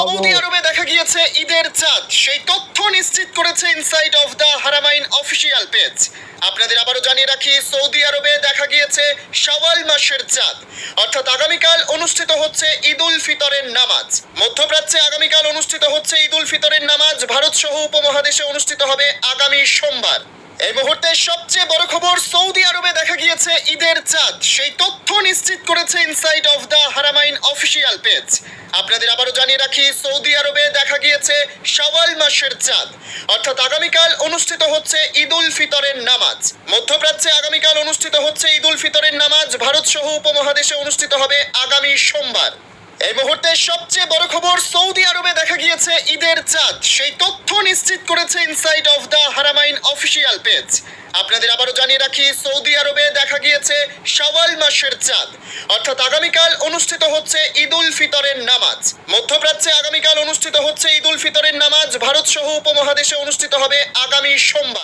Saudi আরবে দেখা গিয়েছে ঈদের চাঁদ, সেই তথ্য নিশ্চিত করেছে inside of the Haramain official page. আপনাদের আবারও জানিয়ে রাখি, সৌদি আরবে দেখা গিয়েছে শাওয়াল মাসের চাঁদ, অর্থাৎ আগামীকাল অনুষ্ঠিত হচ্ছে ঈদ উল ফিতরের নামাজ। মধ্যপ্রাচ্যে আগামীকাল অনুষ্ঠিত হচ্ছে ঈদ উল ফিতরের নামাজ। ভারত সহ উপমহাদেশে অনুষ্ঠিত হবে আগামী সোমবার। এই মুহূর্তে সবচেয়ে বড় খবর, সৌদি আরবে দেখা গিয়েছে ঈদের চাঁদ, সেই তথ্য নিশ্চিত করেছে inside of the Haramain official page. আপনাদের আবারও জানিয়ে রাখি, সৌদি আরবে দেখা গিয়েছে শাওয়াল মাসের চাঁদ, অর্থাৎ আগামীকাল অনুষ্ঠিত হচ্ছে ঈদ উল ফিতরের নামাজ। মধ্যপ্রাচ্যে আগামীকাল অনুষ্ঠিত হচ্ছে ঈদ উল ফিতরের নামাজ। ভারত সহ উপমহাদেশে অনুষ্ঠিত হবে আগামী সোমবার। এই মুহূর্তে সবচেয়ে বড় খবর, সৌদি আরবে দেখা গিয়েছে ঈদের চাঁদ, সেই তথ্য নিশ্চিত করেছে inside of the Haramain official page. আপনাদের আবারও জানিয়ে রাখি, সৌদি আরবে দেখা গিয়েছে শাওয়াল মাসের চাঁদ, অর্থাৎ আগামীকাল অনুষ্ঠিত হচ্ছে ঈদ উল ফিতরের নামাজ। মধ্যপ্রাচ্যে আগামীকাল অনুষ্ঠিত হচ্ছে ঈদ উল ফিতরের নামাজ। ভারত সহ উপমহাদেশে অনুষ্ঠিত হবে আগামী সোমবার।